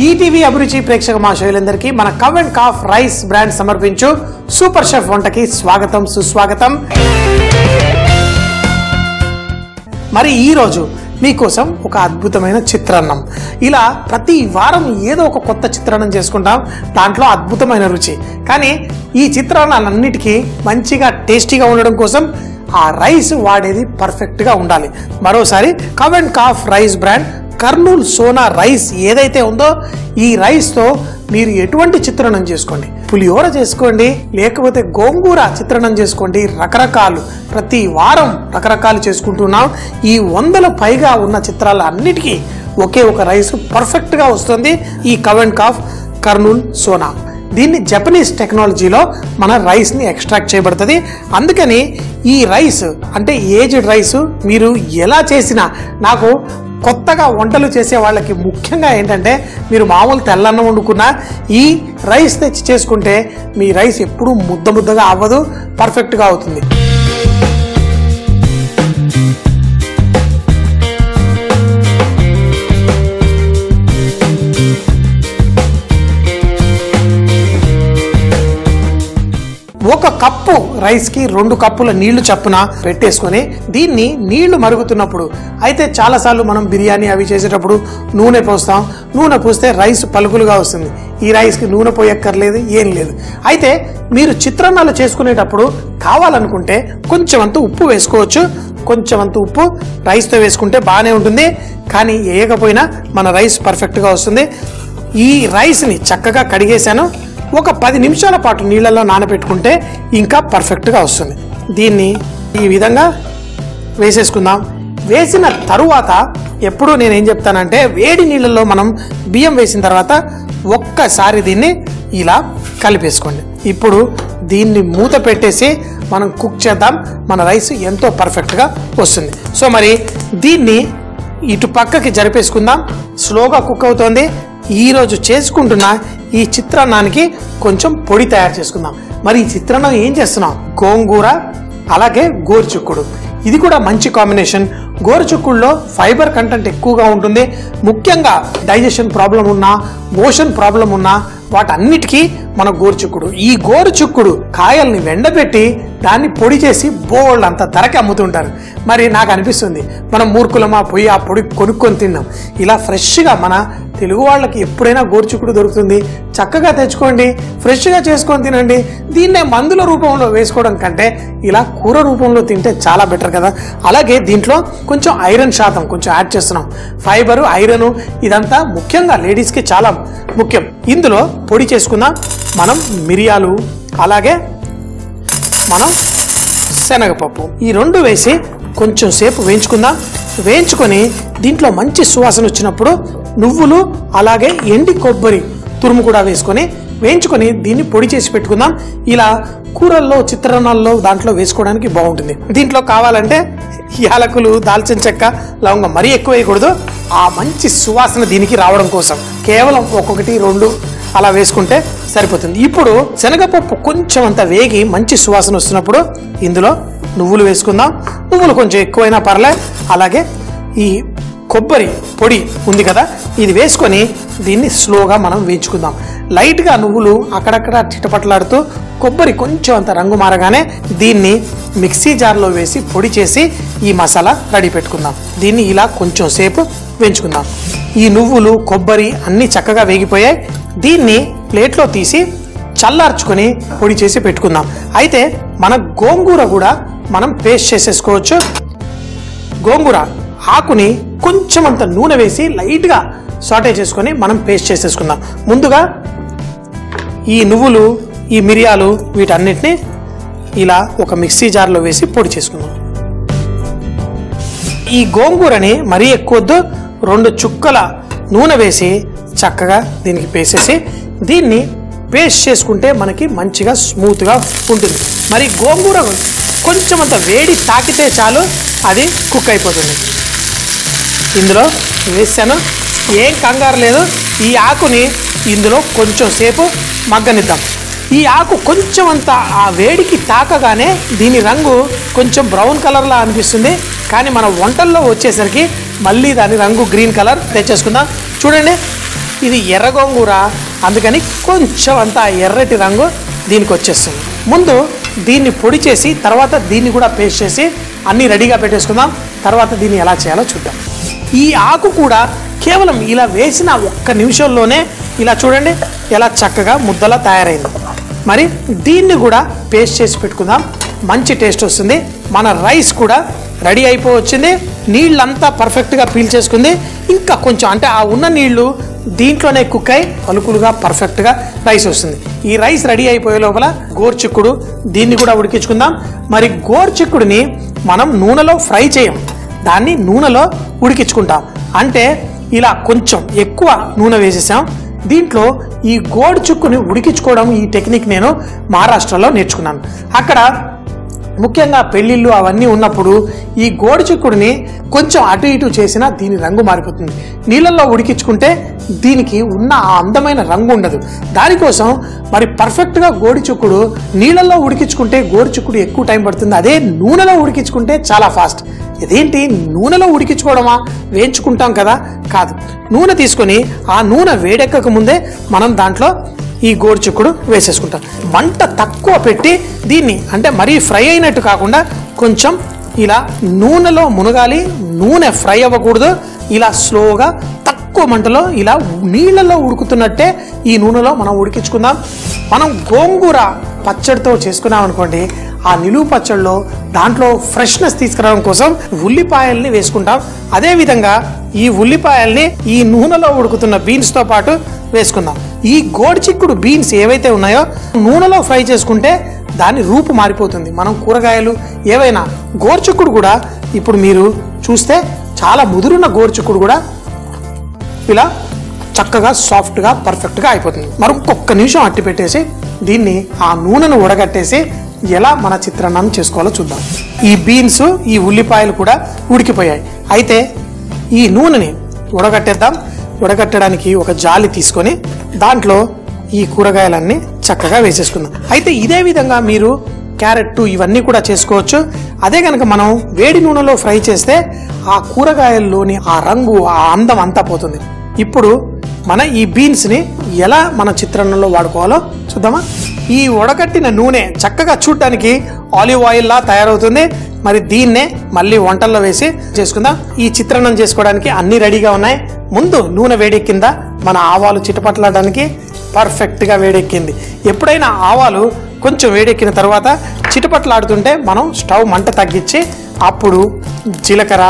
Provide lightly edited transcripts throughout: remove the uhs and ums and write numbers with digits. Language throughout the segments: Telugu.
ఈటీవీ అభిరుచి ప్రేక్షక మహాశయులందరికీ మన cow and calf rice brand సమర్పించు సూపర్ షెఫ్ వంటకి స్వాగతం సుస్వాగతం. మరి ఈ రోజు మీకోసం ఒక అద్భుతమైన చిత్రాన్నం. ఇలా ప్రతి వారం ఏదో ఒక కొత్త చిత్రాన్నం చేసుకుంటాం, దాంట్లో అద్భుతమైన రుచి. కానీ ఈ చిత్రాన్నాలన్నిటికీ మంచిగా టేస్టీగా ఉండడం కోసం ఆ రైస్ వాడేది పర్ఫెక్ట్గా ఉండాలి. మరోసారి cow and calf rice brand Kurnool Sona rice ఏదైతే ఉందో ఈ రైస్తో మీరు ఎటువంటి చిత్రాన్నం చేసుకోండి, పులిహోర చేసుకోండి, లేకపోతే గోంగూర చిత్రాన్నం చేసుకోండి, రకరకాలు ప్రతి వారం రకరకాలు చేసుకుంటున్నాం. ఈ 100 పైగా ఉన్న చిత్రాల అన్నిటికీ ఒకే ఒక రైస్ పర్ఫెక్ట్గా వస్తుంది, ఈ cow and calf Kurnool Sona. దీన్ని జపనీస్ టెక్నాలజీలో మన రైస్ని ఎక్స్ట్రాక్ట్ చేయబడుతుంది. అందుకని ఈ రైస్ అంటే ఏజ్డ్ రైస్ మీరు ఎలా చేసినా, నాకు కొత్తగా వంటలు చేసే వాళ్ళకి ముఖ్యంగా ఏంటంటే మీరు మామూలు తెల్లన్నం వండుకున్నా ఈ రైస్ తెచ్చి చేసుకుంటే మీ రైస్ ఎప్పుడూ ముద్దగా అవ్వదు, పర్ఫెక్ట్గా అవుతుంది. ఒక కప్పు రైస్కి 2 కప్పుల నీళ్లు చప్పున పెట్టేసుకొని దీన్ని నీళ్లు మరుగుతున్నప్పుడు, అయితే చాలాసార్లు మనం బిర్యానీ అవి చేసేటప్పుడు నూనె పోస్తాం, నూనె పోస్తే రైస్ పలుకులుగా వస్తుంది. ఈ రైస్కి నూనె పోయక్కర్లేదు, ఏం లేదు. అయితే మీరు చిత్రాన్నాలు చేసుకునేటప్పుడు కావాలనుకుంటే కొంచెం అంత ఉప్పు వేసుకోవచ్చు. కొంచెం అంత ఉప్పు రైస్తో వేసుకుంటే బాగానే ఉంటుంది, కానీ వేయకపోయినా మన రైస్ పర్ఫెక్ట్గా వస్తుంది. ఈ రైస్ని చక్కగా కడిగేశాను. ఒక 10 నిమిషాల పాటు నీళ్ళల్లో నానబెట్టుకుంటే ఇంకా పర్ఫెక్ట్గా వస్తుంది. దీన్ని ఈ విధంగా వేసేసుకుందాం. వేసిన తరువాత ఎప్పుడు నేనేం చెప్తానంటే వేడి నీళ్ళల్లో మనం బియ్యం వేసిన తర్వాత ఒక్కసారి దీన్ని ఇలా కలిపేసుకోండి. ఇప్పుడు దీన్ని మూత పెట్టేసి మనం కుక్ చేద్దాం. మన రైస్ ఎంతో పర్ఫెక్ట్గా వస్తుంది. సో మరి దీన్ని ఇటు పక్కకి జరిపేసుకుందాం. స్లోగా కుక్ అవుతోంది. ఈరోజు చేసుకుంటున్న ఈ చిత్రాన్నానికి కొంచెం పొడి తయారు చేసుకుందాం. మరి ఈ చిత్రాన్నం ఏం చేస్తున్నాం? గోంగూర అలాగే గోరుచిక్కుడు, ఇది కూడా మంచి కాంబినేషన్. గోరుచిక్కుడులో ఫైబర్ కంటెంట్ ఎక్కువగా ఉంటుంది. ముఖ్యంగా డైజెషన్ ప్రాబ్లం ఉన్నా, మోషన్ ప్రాబ్లం ఉన్నా వాటన్నిటికీ మన గోరుచిక్కుడు. ఈ గోరుచిక్కుడు కాయల్ని వెండబెట్టి దాన్ని పొడి చేసి బోల్డ్ అంత ధరకి అమ్ముతుంటారు. మరి నాకు అనిపిస్తుంది మనం మూర్ఖులమా పోయి ఆ పొడి కొనుక్కొని తిన్నాం. ఇలా ఫ్రెష్గా మన తెలుగు వాళ్ళకి ఎప్పుడైనా గోరుచిక్కుడు దొరుకుతుంది, చక్కగా తెచ్చుకోండి, ఫ్రెష్గా చేసుకొని తినండి. దీన్నే మందుల రూపంలో వేసుకోవడం కంటే ఇలా కూర రూపంలో తింటే చాలా బెటర్ కదా. అలాగే దీంట్లో కొంచెం ఐరన్ శాతం కొంచెం యాడ్ చేస్తున్నాం. ఫైబరు, ఐరన్ ఇదంతా ముఖ్యంగా లేడీస్కి చాలా ముఖ్యం. ఇందులో పొడి చేసుకుందాం. మనం మిరియాలు అలాగే మనం శనగపప్పు ఈ 2 వేసి కొంచెం సేపు వేయించుకుందాం. వేయించుకొని దీంట్లో మంచి సువాసన వచ్చినప్పుడు నువ్వులు అలాగే ఎండి కొబ్బరి తురుము కూడా వేసుకొని వేయించుకొని దీన్ని పొడి చేసి పెట్టుకుందాం. ఇలా కూరల్లో, చిత్రాన్నాల్లో దాంట్లో వేసుకోవడానికి బాగుంటుంది. దీంట్లో కావాలంటే యాలకులు, దాల్చిన చెక్క, లవంగం మరీ ఎక్కువ వేయకూడదు. ఆ మంచి సువాసన దీనికి రావడం కోసం కేవలం 1, 2 అలా వేసుకుంటే సరిపోతుంది. ఇప్పుడు శనగపప్పు కొంచెం అంత వేగి మంచి సువాసన వస్తున్నప్పుడు ఇందులో నువ్వులు వేసుకుందాం. నువ్వులు కొంచెం ఎక్కువైనా పర్లే. అలాగే ఈ కొబ్బరి పొడి ఉంది కదా, ఇది వేసుకొని దీన్ని స్లోగా మనం వేయించుకుందాం. లైట్గా నువ్వులు అక్కడక్కడ చిటపట్లాడుతూ కొబ్బరి కొంచెం అంత రంగు మారగానే దీన్ని మిక్సీ జార్లో వేసి పొడి చేసి ఈ మసాలా రెడీ పెట్టుకుందాం. దీన్ని ఇలా కొంచెం సేపు వేయించుకుందాం. ఈ నువ్వులు, కొబ్బరి అన్నీ చక్కగా వేగిపోయాయి. దీన్ని ప్లేట్లో తీసి చల్లార్చుకొని పొడి చేసి పెట్టుకుందాం. అయితే మన గోంగూర కూడా మనం పేస్ట్ చేసేసుకోవచ్చు. గోంగూర ఆకుని కొంచెం అంత నూనె వేసి లైట్గా సాటే చేసుకొని మనం పేస్ట్ చేసేసుకుందాం. ముందుగా ఈ నువ్వులు, ఈ మిరియాలు వీటన్నిటిని ఇలా ఒక మిక్సీ జార్లో వేసి పొడి చేసుకుందాం. ఈ గోంగూరని మరీ ఎక్కువద్దు, 2 చుక్కల నూనె వేసి చక్కగా దీనికి పేసేసి దీన్ని పేస్ట్ చేసుకుంటే మనకి మంచిగా స్మూత్గా ఉంటుంది. మరి గోంగూర కొంచెం అంత వేడి తాకితే చాలు, అది కుక్ అయిపోతుంది. ఇందులో వేసాను, ఏం కంగారు లేదు. ఈ ఆకుని ఇందులో కొంచెం సేపు మగ్గనిద్దాం. ఈ ఆకు కొంచెం అంత ఆ వేడికి తాకగానే దీని రంగు కొంచెం బ్రౌన్ కలర్లా అనిపిస్తుంది. కానీ మన వంటల్లో వచ్చేసరికి మళ్ళీ దాని రంగు గ్రీన్ కలర్ తెచ్చేసుకుందాం. చూడండి ఇది ఎర్ర గోంగూర, అందుకని కొంచెం అంత ఎర్రటి రంగు దీనికి వచ్చేస్తుంది. ముందు దీన్ని పొడి చేసి తర్వాత దీన్ని కూడా పేస్ట్ చేసి అన్నీ రెడీగా పెట్టేసుకుందాం. తర్వాత దీన్ని ఎలా చేయాలో చూద్దాం. ఈ ఆకు కూడా కేవలం ఇలా వేసిన ఒక్క నిమిషంలోనే ఇలా చూడండి ఎలా చక్కగా ముద్దలా తయారైంది. మరి దీన్ని కూడా పేస్ట్ చేసి పెట్టుకుందాం, మంచి టేస్ట్ వస్తుంది. మన రైస్ కూడా రెడీ అయిపోవచ్చింది. నీళ్ళంతా పర్ఫెక్ట్గా పీల్ చేసుకుంది. ఇంకా కొంచెం అంటే ఆ ఉన్న నీళ్లు దీంట్లోనే కుక్ అయి పలుకులుగా పర్ఫెక్ట్గా రైస్ వస్తుంది. ఈ రైస్ రెడీ అయిపోయే లోపల గోరుచిక్కుడు దీన్ని కూడా ఉడికించుకుందాం. మరి గోరుచిక్కుడిని మనం నూనెలో ఫ్రై చేయం, దాన్ని నూనెలో ఉడికించుకుంటాం. అంటే ఇలా కొంచెం ఎక్కువ నూనె వేసేసాం. దీంట్లో ఈ గోరుచిక్కుని ఉడికించుకోవడం ఈ టెక్నిక్ నేను మహారాష్ట్రలో నేర్చుకున్నాను. అక్కడ ముఖ్యంగా పెళ్ళిళ్ళు అవన్నీ ఉన్నప్పుడు ఈ గోరుచిక్కుడిని కొంచెం అటు ఇటు చేసినా దీని రంగు మారిపోతుంది. నీళ్ళల్లో ఉడికించుకుంటే దీనికి ఉన్న ఆ అందమైన రంగు ఉండదు. దానికోసం మరి పర్ఫెక్ట్గా గోరుచిక్కుడు నీళ్ళల్లో ఉడికించుకుంటే గోరుచిక్కుడు ఎక్కువ టైం పడుతుంది. అదే నూనెలో ఉడికించుకుంటే చాలా ఫాస్ట్. ఇదేంటి నూనెలో ఉడికించుకోవడమా, వేయించుకుంటాం కదా? కాదు, నూనె తీసుకొని ఆ నూనె వేడెక్కక ముందే మనం దాంట్లో ఈ గోరుచిక్కుడు వేసేసుకుంటాం. మంట తక్కువ పెట్టి దీన్ని అంటే మరీ ఫ్రై అయినట్టు కాకుండా కొంచెం ఇలా నూనెలో మునగాలి. నూనె ఫ్రై అవ్వకూడదు. ఇలా స్లోగా తక్కువ మంటలో ఇలా నీళ్ళలో ఉడుకుతున్నట్టే ఈ నూనెలో మనం ఉడికించుకుందాం. మనం గోంగూర పచ్చడితో చేసుకున్నాం అనుకోండి, ఆ నిలువు పచ్చడిలో దాంట్లో ఫ్రెష్నెస్ తీసుకురావడం కోసం ఉల్లిపాయల్ని వేసుకుంటాం. అదేవిధంగా ఈ ఉల్లిపాయల్ని ఈ నూనెలో ఉడుకుతున్న బీన్స్తో పాటు వేసుకుందాం. ఈ గోరుచిక్కుడు బీన్స్ ఏవైతే ఉన్నాయో నూనెలో ఫ్రై చేసుకుంటే దాని రూపు మారిపోతుంది. మనం కూరగాయలు ఏవైనా గోరుచిక్కుడు కూడా ఇప్పుడు మీరు చూస్తే చాలా ముదురున్న గోరుచిక్కుడు కూడా ఇలా చక్కగా సాఫ్ట్గా పర్ఫెక్ట్గా అయిపోతుంది. మరి ఇంకొక నిమిషం అట్టి పెట్టేసి దీన్ని ఆ నూనెను ఉడగట్టేసి ఎలా మన చిత్రాన్నం చేసుకోవాలో చూద్దాం. ఈ బీన్స్ ఈ ఉల్లిపాయలు కూడా ఉడికిపోయాయి. అయితే ఈ నూనెని ఉడగట్టేద్దాం. ఉడగట్టడానికి ఒక జాలి తీసుకొని దాంట్లో ఈ కూరగాయలన్నీ చక్కగా వేసేసుకుందాం. అయితే ఇదే విధంగా మీరు క్యారెట్ ఇవన్నీ కూడా చేసుకోవచ్చు. అదే కనుక మనం వేడి నూనెలో ఫ్రై చేస్తే ఆ కూరగాయల్లోని ఆ రంగు ఆ అందం అంతా పోతుంది. ఇప్పుడు మన ఈ బీన్స్ని ఎలా మన చిత్రాన్నంలో వాడుకోవాలో చూద్దామా. ఈ ఉడకట్టిన నూనె చక్కగా చూడటానికి ఆలివ్ ఆయిల్ లా తయారవుతుంది. మరి దీన్నే మళ్ళీ వంటల్లో వేసి చేసుకుందాం. ఈ చిత్రాన్నం చేసుకోవడానికి అన్ని రెడీగా ఉన్నాయి. ముందు నూనె వేడెక్కిందా, మన ఆవాలు చిటపట్లాడడానికి పర్ఫెక్ట్గా వేడెక్కింది. ఎప్పుడైనా ఆవాలు కొంచెం వేడెక్కిన తర్వాత చిటపట్లాడుతుంటే మనం స్టవ్ మంట తగ్గించి అప్పుడు జీలకర్ర,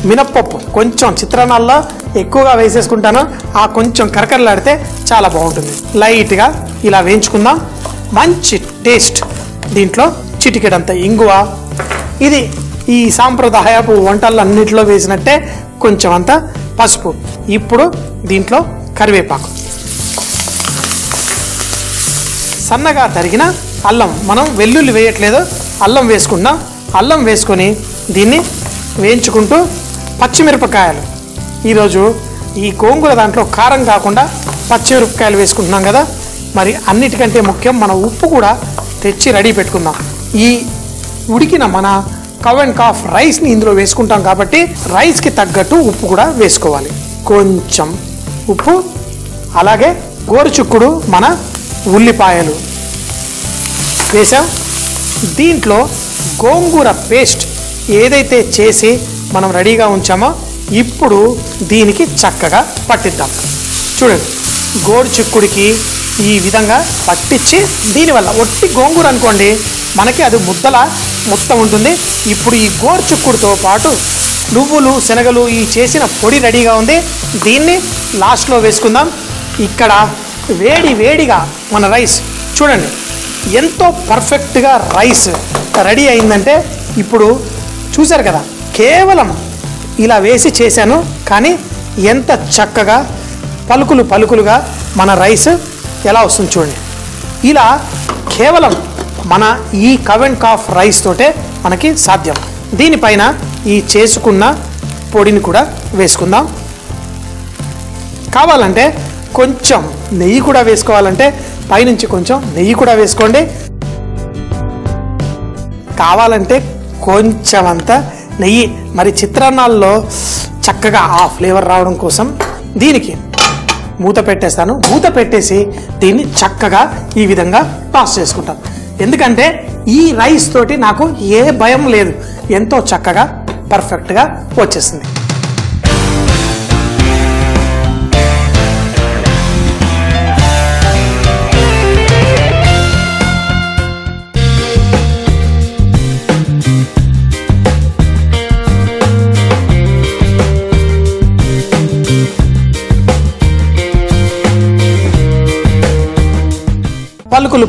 మినప్పప్పు కొంచెం చిత్రాన్నాల్లో ఎక్కువగా వేసేసుకుంటాను. ఆ కొంచెం కరకరలాడితే చాలా బాగుంటుంది. లైట్గా ఇలా వేయించుకుందాం. మంచి టేస్ట్. దీంట్లో చిటికెడంత ఇంగువ, ఇది ఈ సాంప్రదాయపు వంటల్లో అన్నింటిలో వేసినట్టే కొంచెం అంత పసుపు. ఇప్పుడు దీంట్లో కరివేపాకు, సన్నగా తరిగిన అల్లం, మనం వెల్లుల్లి వేయట్లేదు, అల్లం వేసుకుందాం. అల్లం వేసుకొని దీన్ని వేయించుకుంటూ పచ్చిమిరపకాయలు, ఈరోజు ఈ గోంగూర దాంట్లో కారం కాకుండా పచ్చిమిరపకాయలు వేసుకుంటున్నాం కదా. మరి అన్నిటికంటే ముఖ్యం మన ఉప్పు కూడా తెచ్చి రెడీ పెట్టుకుందాం. ఈ ఉడికిన మన కవ్ అండ్ కాఫ్ రైస్ని ఇందులో వేసుకుంటాం కాబట్టి రైస్కి తగ్గట్టు ఉప్పు కూడా వేసుకోవాలి. కొంచెం ఉప్పు, అలాగే గోరుచిక్కుడు మన ఉల్లిపాయలు వేసాం. దీంట్లో గోంగూర పేస్ట్ ఏదైతే చేసి మనం రెడీగా ఉంచామో ఇప్పుడు దీనికి చక్కగా పట్టిద్దాం. చూడండి, గోరుచిక్కుడికి ఈ విధంగా పట్టించి దీనివల్ల ఒట్టి గోంగూర అనుకోండి మనకి అది ముద్దల మొత్తం ఉంటుంది. ఇప్పుడు ఈ గోరుచిక్కుడుతో పాటు నువ్వులు, శనగలు ఈ చేసిన పొడి రెడీగా ఉంది. దీన్ని లాస్ట్లో వేసుకుందాం. ఇక్కడ వేడిగా మన రైస్ చూడండి ఎంతో పర్ఫెక్ట్గా రైస్ రెడీ అయిందంటే ఇప్పుడు చూశారు కదా, కేవలం ఇలా వేసి చేశాను కానీ ఎంత చక్కగా పలుకులుగా మన రైస్ ఎలా వస్తుంది చూడండి. ఇలా కేవలం మన ఈ కవ్ అండ్ కాఫ్ రైస్ తోటే మనకి సాధ్యం. దీనిపైన ఈ చేసుకున్న పొడిని కూడా వేసుకుందాం. కావాలంటే కొంచెం నెయ్యి కూడా వేసుకోవాలంటే పైనుంచి కొంచెం నెయ్యి కూడా వేసుకోండి. కావాలంటే కొంచెం అంత నెయ్యి, మరి చిత్రాన్నాల్లో చక్కగా ఆ ఫ్లేవర్ రావడం కోసం దీనికి మూత పెట్టేస్తాను. మూత పెట్టేసి దీన్ని చక్కగా ఈ విధంగా టాస్ చేసుకుంటాను. ఎందుకంటే ఈ రైస్ తోటి నాకు ఏ భయం లేదు, ఎంతో చక్కగా పర్ఫెక్ట్గా వచ్చేసింది.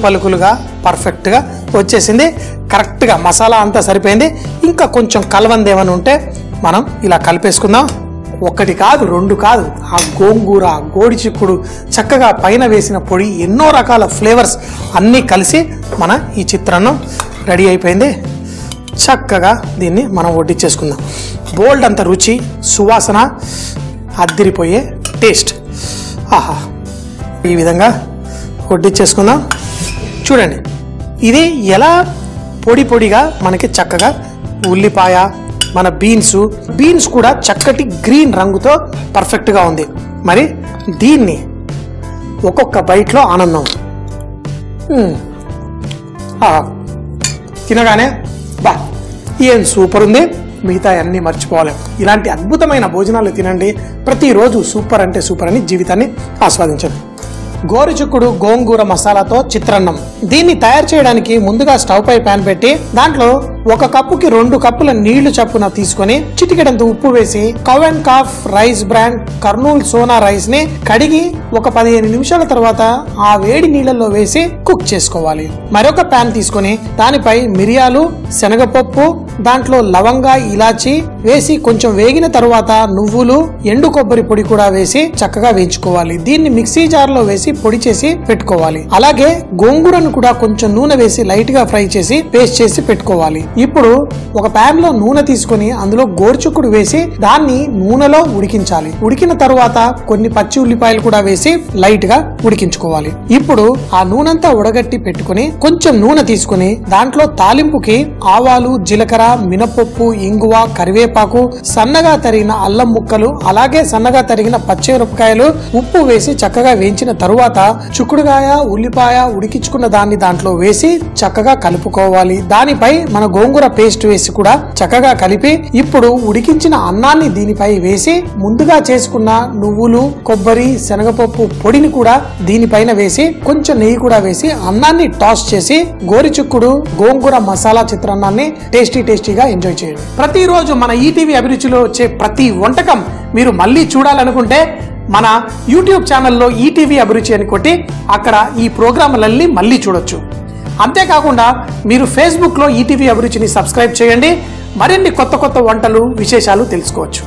పలుకులుగా పర్ఫెక్ట్గా వచ్చేసింది. కరెక్ట్గా మసాలా అంతా సరిపోయింది. ఇంకా కొంచెం కలవందేమని ఉంటే మనం ఇలా కలిపేసుకుందాం. ఒకటి కాదు, రెండు కాదు, ఆ గోంగూర, గోడి చిక్కుడు, చక్కగా పైన వేసిన పొడి, ఎన్నో రకాల ఫ్లేవర్స్ అన్నీ కలిసి మన ఈ చిత్రాన్నం రెడీ అయిపోయింది. చక్కగా దీన్ని మనం వడ్డించేసుకుందాం. బోల్డ్ అంత రుచి, సువాసన, అద్దిరిపోయే టేస్ట్. ఆహా, ఈ విధంగా వడ్డించేసుకుందాం. చూడండి ఇది ఎలా పొడి పొడిగా మనకి చక్కగా ఉల్లిపాయ, మన బీన్స్ కూడా చక్కటి గ్రీన్ రంగుతో పర్ఫెక్ట్గా ఉంది. మరి దీన్ని ఒక్కొక్క బైట్లో ఆనందం. తినగానే బా ఏం సూపర్ ఉంది, మిగతా అన్నీ మర్చిపోవాలి. ఇలాంటి అద్భుతమైన భోజనాలు తినండి. ప్రతిరోజు సూపర్ అంటే సూపర్ అని జీవితాన్ని ఆస్వాదించండి. గోరుచిక్కుడు గోంగూర మసాలాతో చిత్రాన్నం. దీన్ని తయారు చేయడానికి ముందుగా స్టవ్ పై ప్యాన్ పెట్టి దాంట్లో 1 కప్పుకి 2 కప్పుల నీళ్లు చప్పున తీసుకొని చిటికెడంత ఉప్పు వేసి cow and calf rice brand Kurnool Sona rice ని కడిగి ఒక 15 నిమిషాల తర్వాత ఆ వేడి నీళ్లలో వేసి కుక్ చేసుకోవాలి. మరొక ప్యాన్ తీసుకొని దానిపై మిరియాలు, శనగపప్పు, దాంట్లో లవంగా, ఇలాచి వేసి కొంచెం వేగిన తర్వాత నువ్వులు, ఎండు కొబ్బరి పొడి కూడా వేసి చక్కగా వేయించుకోవాలి. దీన్ని మిక్సీ జార్ లో వేసి పొడి చేసి పెట్టుకోవాలి. అలాగే గోంగూరను కూడా కొంచెం నూనె వేసి లైట్ గా ఫ్రై చేసి పేస్ట్ చేసి పెట్టుకోవాలి. ఇప్పుడు ఒక ప్యాన్ లో నూనె తీసుకొని అందులో గోరుచిక్కుడు వేసి దాన్ని నూనెలో ఉడికించాలి. ఉడికిన తర్వాత కొన్ని పచ్చి ఉల్లిపాయలు కూడా వేసి లైట్ గా ఉడికించుకోవాలి. ఇప్పుడు ఆ నూనెంతా ఉడగట్టి పెట్టుకుని కొంచెం నూనె తీసుకుని దాంట్లో తాలింపుకి ఆవాలు, జీలకర్ర, మినపప్పు, ఇంగువ, కరివేపాకు, సన్నగా తరిగిన అల్లం ముక్కలు, అలాగే సన్నగా తరిగిన పచ్చిమిరపకాయలు, ఉప్పు వేసి చక్కగా వేయించిన తరువాత చిక్కుడుకాయ, ఉల్లిపాయ ఉడికించుకున్న దాన్ని దాంట్లో వేసి చక్కగా కలుపుకోవాలి. దానిపై మన గోంగూర పేస్ట్ వేసి కూడా చక్కగా కలిపి ఇప్పుడు ఉడికించిన అన్నాన్ని దీనిపై వేసి ముందుగా చేసుకున్న నువ్వులు, కొబ్బరి, శనగపప్పు పొడిని కూడా దీనిపైన వేసి కొంచెం నెయ్యి కూడా వేసి అన్నాన్ని టాస్ చేసి గోరుచిక్కుడు గోంగూర మసాలా చిత్రాన్నాన్ని టేస్టీగా ఎంజాయ్ చేయండి. ప్రతిరోజు మన ఈటీవీ అభిరుచిలో వచ్చే ప్రతి వంటకం మీరు మళ్ళీ చూడాలనుకుంటే మన యూట్యూబ్ ఛానల్లో ఈటీవీ అభిరుచి అని కొట్టి అక్కడ ఈ ప్రోగ్రాంలన్నీ మళ్ళీ చూడొచ్చు. అంతేకాకుండా మీరు ఫేస్బుక్లో ఈటీవీ అభిరుచిని సబ్స్క్రైబ్ చేయండి. మరిన్ని కొత్త వంటలు, విశేషాలు తెలుసుకోవచ్చు.